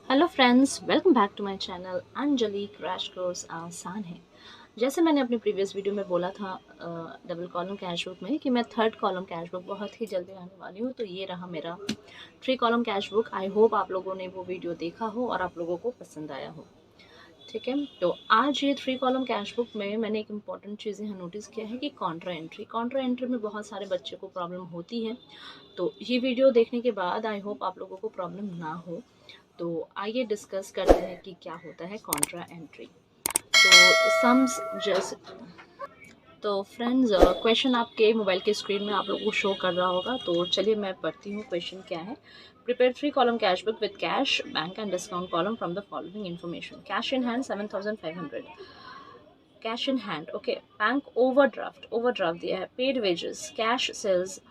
Hello friends, welcome back to my channel Anjali crash course आसान है। जैसे मैंने अपनी प्रीवियस वीडियो में बोला था डबल कॉलम कैश बुक में कि मैं थर्ड कॉलम कैश बुक बहुत ही जल्दी आने वाली हूँ। तो ये रहा मेरा three column cash book. I hope आप लोगों ने वो वीडियो देखा हो और आप लोगों को पसंद आया हो। ठीक है, तो आज ये थ्री कॉलम कैश बुक में मैंने एक इम्पॉर्टेंट चीज़ यहाँ नोटिस किया है कि कॉन्ट्रा एंट्री में बहुत सारे बच्चे को प्रॉब्लम होती है। तो ये वीडियो देखने के बाद आई होप आप लोगों को प्रॉब्लम ना हो। तो आइए डिस्कस करते हैं कि क्या होता है कॉन्ट्रा एंट्री। तो सम्स जस्ट तो फ्रेंड्स, क्वेश्चन आपके मोबाइल के स्क्रीन में आप लोगों को शो कर रहा होगा। तो चलिए मैं पढ़ती हूँ क्वेश्चन क्या है। Prepare three column cash book with cash bank and discount column from the following information. Cash in hand 7500, cash in hand okay. Bank overdraft दिया है। Paid wages, cash sales,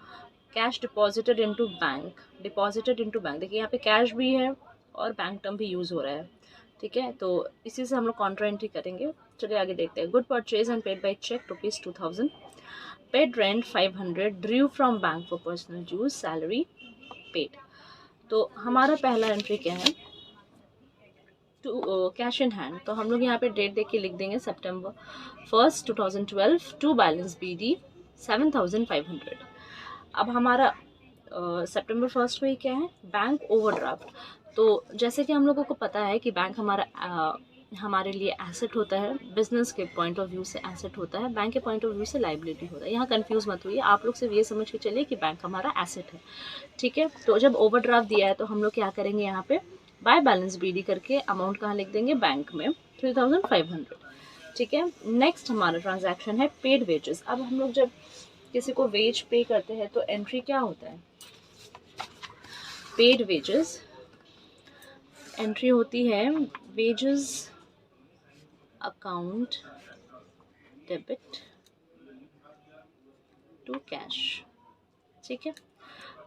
cash deposited into bank. देखिए यहाँ पे cash भी है और bank term भी use हो रहा है। ठीक है, तो इसी से हम लोग कॉन्ट्रा एंट्री करेंगे। चलिए आगे देखते हैं। Good purchase and paid by cheque ₹2000, paid rent 500, drew from bank for personal use, salary paid. तो हमारा पहला एंट्री क्या है, टू कैश इन हैंड। तो हम लोग यहाँ पे डेट देख के लिख देंगे September 1st 2012 to balance BD 7500। अब हमारा September 1st को ही क्या है, बैंक ओवरड्राफ्ट। तो जैसे कि हम लोगों को पता है कि बैंक हमारे लिए एसेट होता है। बिजनेस के पॉइंट ऑफ व्यू से एसेट होता है, बैंक के पॉइंट ऑफ व्यू से लाइबिलिटी होता है। यहाँ कंफ्यूज मत हुई, आप लोग सिर्फ ये समझ के चलिए कि बैंक हमारा एसेट है। ठीक है, तो जब ओवरड्राफ्ट दिया है तो हम लोग क्या करेंगे, यहाँ पे बाय बैलेंस BD करके अमाउंट कहाँ लिख देंगे, बैंक में 3500। ठीक है, नेक्स्ट हमारा ट्रांजैक्शन है पेड वेजेस। अब हम लोग जब किसी को वेज पे करते हैं तो एंट्री क्या होता है, पेड वेजेस। एंट्री होती है wages account debit to cash. ठीक है,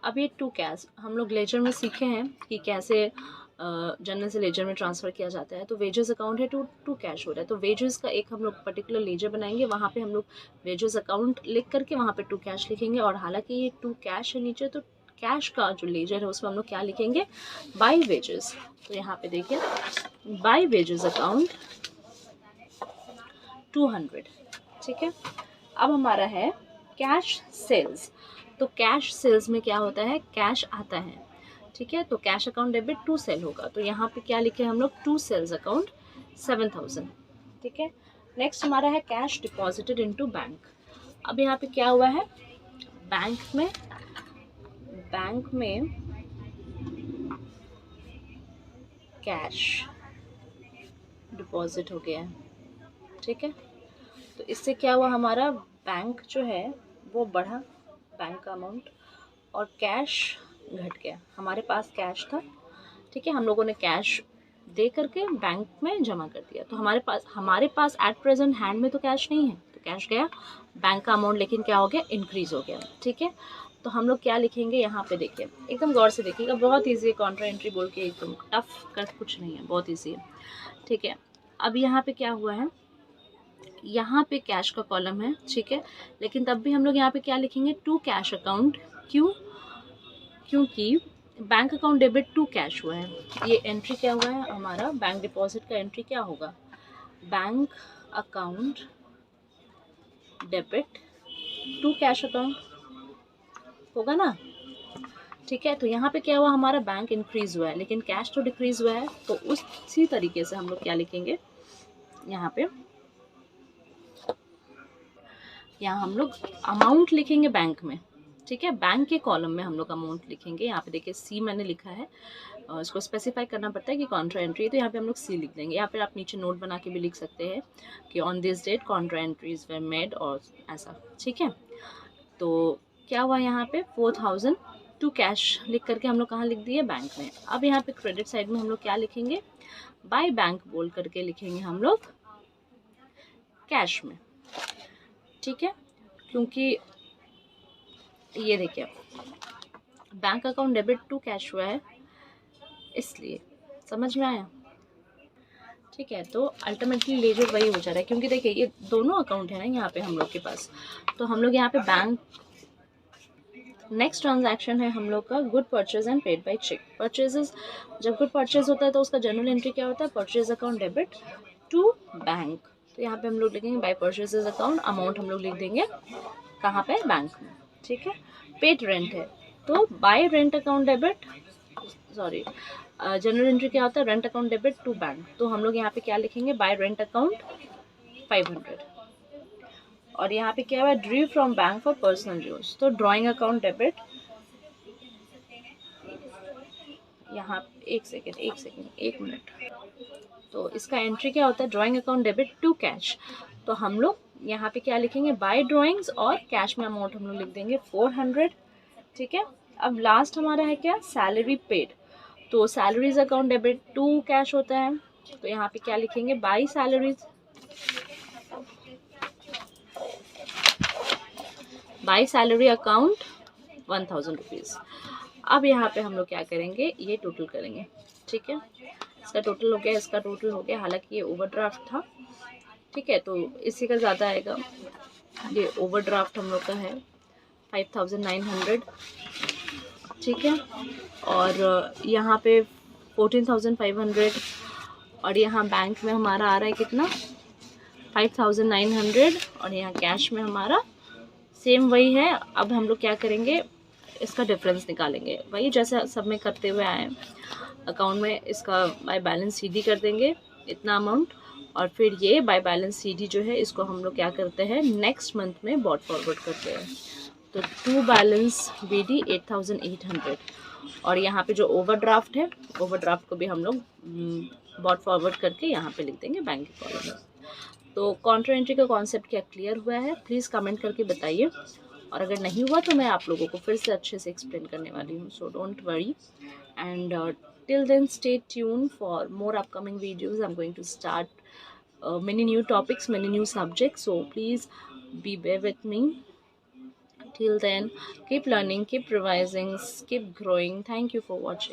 अब ये टू कैश हम लोग लेजर में सीखे हैं कि कैसे जनरल से लेजर में ट्रांसफ़र किया जाता है। तो वेजेस अकाउंट है टू कैश हो रहा है, तो वेजेस का एक हम लोग पर्टिकुलर लेजर बनाएंगे, वहाँ पे हम लोग वेजेस अकाउंट लिख करके वहाँ पे टू कैश लिखेंगे। और हालांकि ये टू कैश है नीचे, तो कैश का जो लेजर है उसमें हम लोग क्या लिखेंगे, बाय वेजेस। तो यहाँ पे देखिए बाय वेजेस अकाउंट 200। ठीक है, अब हमारा है कैश सेल्स। तो कैश सेल्स में क्या होता है, कैश आता है। ठीक है, तो cash account debit to sale होगा। तो यहाँ पे क्या लिखे हम लोग, टू सेल्स अकाउंट 7000। ठीक है, नेक्स्ट हमारा है कैश डिपॉजिटेड इनटू बैंक। अब यहाँ पे क्या हुआ है, बैंक में कैश डिपॉजिट हो गया है। ठीक है, तो इससे क्या हुआ, हमारा बैंक जो है वो बढ़ा, बैंक का अमाउंट, और कैश घट गया। हमारे पास कैश था, ठीक है, हम लोगों ने कैश दे करके बैंक में जमा कर दिया। तो हमारे पास एट प्रेजेंट हैंड में तो कैश नहीं है, तो कैश गया, बैंक का अमाउंट लेकिन क्या हो गया, इंक्रीज हो गया। ठीक है, तो हम लोग क्या लिखेंगे यहाँ पे, देखिए एकदम गौर से देखिएगा, बहुत ईजी है। कॉन्ट्रा एंट्री बोल के एकदम टफ कर कुछ नहीं है, बहुत ईजी है। ठीक है, अब यहाँ पे क्या हुआ है, यहाँ पे कैश का कॉलम है। ठीक है, लेकिन तब भी हम लोग यहाँ पे क्या लिखेंगे, टू कैश अकाउंट। क्यों, क्योंकि bank account debit to cash हुआ है। ये एंट्री क्या हुआ है हमारा, बैंक डिपॉजिट का एंट्री क्या होगा, bank account debit to cash account होगा ना। ठीक है, तो यहाँ पे क्या हुआ, हमारा बैंक इंक्रीज हुआ है लेकिन कैश तो डिक्रीज हुआ है। तो उसी तरीके से हम लोग क्या लिखेंगे, यहाँ पे यहाँ हम लोग अमाउंट लिखेंगे बैंक में। ठीक है, बैंक के कॉलम में हम लोग अमाउंट लिखेंगे। यहाँ पे देखिए C मैंने लिखा है, इसको स्पेसिफाई करना पड़ता है कि कॉन्ट्रा एंट्री है, तो यहाँ पे हम लोग C लिख देंगे। या फिर आप नीचे नोट बना के भी लिख सकते हैं कि on this date contra entries were made, और ऐसा। ठीक है, तो क्या हुआ, यहाँ पे 4000 टू कैश लिख करके हम लोग कहाँ लिख दिए, बैंक में। अब यहाँ पे क्रेडिट साइड में हम लोग क्या लिखेंगे, बाय बैंक बोल करके लिखेंगे हम लोग कैश में। ठीक है, क्योंकि ये देखिए bank account debit to cash हुआ है, इसलिए। समझ में आया। ठीक है, तो अल्टीमेटली लेजर वही हो जा रहा है, क्योंकि देखिए ये दोनों अकाउंट है ना यहाँ पे हम लोग के पास। तो हम लोग यहाँ पे बैंक नेक्स्ट ट्रांजैक्शन है हम लोग का good purchase and paid by cheque. Purchases, जब गुड परचेज होता है तो उसका जनरल एंट्री क्या होता है, purchase account debit to bank. तो यहाँ पे हम लोग लिखेंगे बाय परचेजेस अकाउंट, अमाउंट हम लोग लिख देंगे कहाँ पे, बैंक में, ठीक है। पेड रेंट है तो by rent account debit, sorry journal entry क्या होता है, rent account debit to bank. तो हम लोग यहाँ पे क्या लिखेंगे, बाय रेंट अकाउंट 500। और यहाँ पे क्या हुआ, Drew from bank for personal use, तो ड्रॉइंग अकाउंट डेबिट, यहाँ एक सेकेंड एक मिनट। तो इसका एंट्री क्या होता है, drawing account debit to cash. तो हम लोग यहाँ पे क्या लिखेंगे, बाय ड्राइंग्स, और कैश में अमाउंट हम लोग लिख देंगे 400, ठीक है। अब लास्ट हमारा है क्या, सैलरी पेड। तो salaries account debit to cash होता है, तो यहाँ पे क्या लिखेंगे, by salaries, by salary account 1000 rupees. अब यहाँ पे हम लोग क्या करेंगे, ये टोटल करेंगे, ठीक है। इसका टोटल हो गया, इसका टोटल हो गया, हालांकि ये ओवरड्राफ्ट था, ठीक है, तो इसी का ज़्यादा आएगा। ये ओवरड्राफ्ट हम लोग का है 5900, ठीक है। और यहाँ पे 14500, और यहाँ बैंक में हमारा आ रहा है कितना, 5900, और यहाँ कैश में हमारा सेम वही है। अब हम लोग क्या करेंगे, इसका डिफरेंस निकालेंगे, वही जैसे सब में करते हुए आए। अकाउंट में इसका बाय बैलेंस सीडी कर देंगे इतना अमाउंट, और फिर ये बाय बैलेंस सीडी जो है इसको हम लोग क्या करते हैं, नेक्स्ट मंथ में बॉट फॉरवर्ड करते हैं। तो टू बैलेंस बीडी 8800, और यहाँ पे जो ओवरड्राफ्ट है, ओवरड्राफ्ट को भी हम लोग बॉट फॉरवर्ड करके यहाँ पे लिख देंगे बैंक के कॉलम में। तो काउंटर एंट्री का कॉन्सेप्ट क्या क्लियर हुआ है, प्लीज़ कमेंट करके बताइए, और अगर नहीं हुआ तो मैं आप लोगों को फिर से अच्छे से एक्सप्लेन करने वाली हूँ। So don't worry, and till then stay tuned for more upcoming videos. I'm going to start many new topics, many new subjects, so please be bear with me. Till then, keep learning, keep revising, keep growing. Thank you for watching.